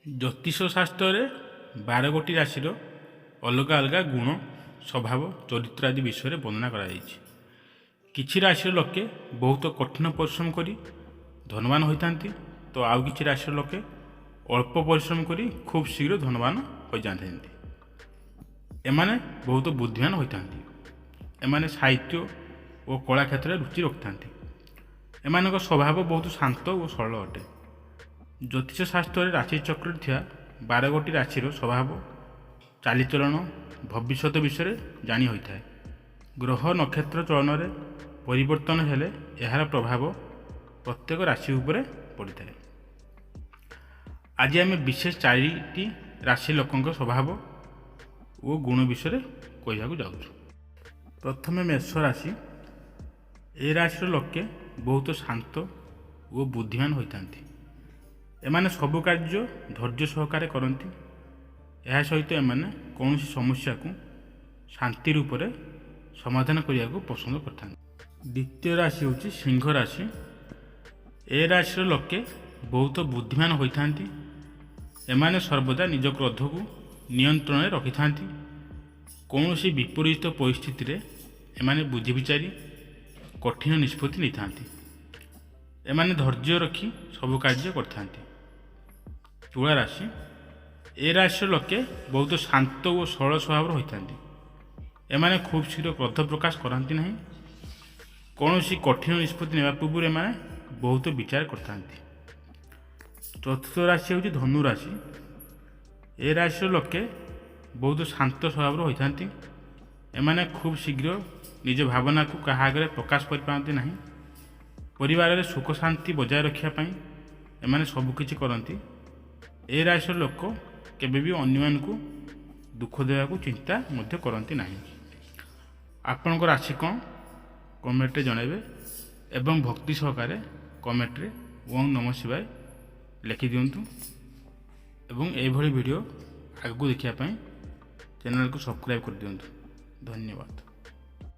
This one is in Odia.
ଜ୍ୟୋତିଷ ଶାସ୍ତ୍ରରେ 12ଗୋଟି ରାଶିର ଅଲଗା ଅଲଗା ଗୁଣ, ସ୍ୱଭାବ, ଚରିତ୍ର ଆଦି ବିଷୟରେ ବର୍ଣ୍ଣନା କରାଯାଇଛି। କିଛି ରାଶିର ଲୋକେ ବହୁତ କଠିନ ପରିଶ୍ରମ କରି ଧନବାନ ହୋଇଥାନ୍ତି, ତ ଆଉ କିଛି ରାଶିର ଲୋକେ ଅଳ୍ପ ପରିଶ୍ରମ କରି ଖୁବ୍ ଶୀଘ୍ର ଧନବାନ ହୋଇଯାଇଥାନ୍ତି। ଏମାନେ ବହୁତ ବୁଦ୍ଧିମାନ ହୋଇଥାନ୍ତି। ଏମାନେ ସାହିତ୍ୟ ଓ କଳା କ୍ଷେତ୍ରରେ ରୁଚି ରଖିଥାନ୍ତି। ଏମାନଙ୍କ ସ୍ୱଭାବ ବହୁତ ଶାନ୍ତ ଓ ସରଳ ଅଟେ। ଜ୍ୟୋତିଷ ଶାସ୍ତ୍ରରେ ରାଶିଚକ୍ରରେ ଥିବା 12ଗୋଟି ରାଶିର ସ୍ୱଭାବ, ଚାଲିଚଳନ, ଭବିଷ୍ୟତ ବିଷୟରେ ଜାଣି ହୋଇଥାଏ। ଗ୍ରହ ନକ୍ଷତ୍ର ଚଳନରେ ପରିବର୍ତ୍ତନ ହେଲେ ଏହାର ପ୍ରଭାବ ପ୍ରତ୍ୟେକ ରାଶି ଉପରେ ପଡ଼ିଥାଏ। ଆଜି ଆମେ ବିଶେଷ 4ଟି ରାଶି ଲୋକଙ୍କ ସ୍ୱଭାବ ଓ ଗୁଣ ବିଷୟରେ କହିବାକୁ ଯାଉଛୁ। ପ୍ରଥମେ ମେଷ ରାଶି। ଏ ରାଶିର ଲୋକେ ବହୁତ ଶାନ୍ତ ଓ ବୁଦ୍ଧିମାନ ହୋଇଥାନ୍ତି। ଏମାନେ ସବୁ କାର୍ଯ୍ୟ ଧୈର୍ଯ୍ୟ ସହକାରେ କରନ୍ତି। ଏହା ସହିତ ଏମାନେ କୌଣସି ସମସ୍ୟାକୁ ଶାନ୍ତି ରୂପରେ ସମାଧାନ କରିବାକୁ ପସନ୍ଦ କରିଥାନ୍ତି। ଦ୍ୱିତୀୟ ରାଶି ହେଉଛି ସିଂହ ରାଶି। ଏ ରାଶିର ଲୋକେ ବହୁତ ବୁଦ୍ଧିମାନ ହୋଇଥାନ୍ତି। ଏମାନେ ସର୍ବଦା ନିଜ କ୍ରୋଧକୁ ନିୟନ୍ତ୍ରଣରେ ରଖିଥାନ୍ତି। କୌଣସି ବିପରୀତ ପରିସ୍ଥିତିରେ ଏମାନେ ବୁଝି ବିଚାରି କଠିନ ନିଷ୍ପତ୍ତି ନେଇଥାନ୍ତି। ଏମାନେ ଧୈର୍ଯ୍ୟ ରଖି ସବୁ କାର୍ଯ୍ୟ କରିଥାନ୍ତି। ତୁଳା ରାଶି। ଏ ରାଶିର ଲୋକେ ବହୁତ ଶାନ୍ତ ଓ ସରଳ ସ୍ୱଭାବର ହୋଇଥାନ୍ତି। ଏମାନେ ଖୁବ୍ ଶୀଘ୍ର କ୍ରୋଧ ପ୍ରକାଶ କରନ୍ତି ନାହିଁ। କୌଣସି କଠିନ ନିଷ୍ପତ୍ତି ନେବା ପୂର୍ବରୁ ଏମାନେ ବହୁତ ବିଚାର କରିଥାନ୍ତି। ଚତୁର୍ଥ ରାଶି ହେଉଛି ଧନୁ ରାଶି। ଏ ରାଶିର ଲୋକେ ବହୁତ ଶାନ୍ତ ସ୍ୱଭାବର ହୋଇଥାନ୍ତି। ଏମାନେ ଖୁବ୍ ଶୀଘ୍ର ନିଜ ଭାବନାକୁ କାହା ଆଗରେ ପ୍ରକାଶ କରିପାରନ୍ତି ନାହିଁ। ପରିବାରରେ ସୁଖ ଶାନ୍ତି ବଜାୟ ରଖିବା ପାଇଁ ଏମାନେ ସବୁକିଛି କରନ୍ତି। ଏ ରାଶିର ଲୋକ କେବେ ବି ଅନ୍ୟମାନଙ୍କୁ ଦୁଃଖ ଦେବାକୁ ଚିନ୍ତା ମଧ୍ୟ କରନ୍ତି ନାହିଁ। ଆପଣଙ୍କ ରାଶି କ'ଣ କମେଣ୍ଟରେ ଜଣାଇବେ ଏବଂ ଭକ୍ତି ସହକାରେ କମେଣ୍ଟରେ ଓଁ ନମଃ ଶିବାୟ ଲେଖିଦିଅନ୍ତୁ ଏବଂ ଏଇଭଳି ଭିଡ଼ିଓ ଆଗକୁ ଦେଖିବା ପାଇଁ ଚ୍ୟାନେଲକୁ ସବସ୍କ୍ରାଇବ୍ କରିଦିଅନ୍ତୁ। ଧନ୍ୟବାଦ।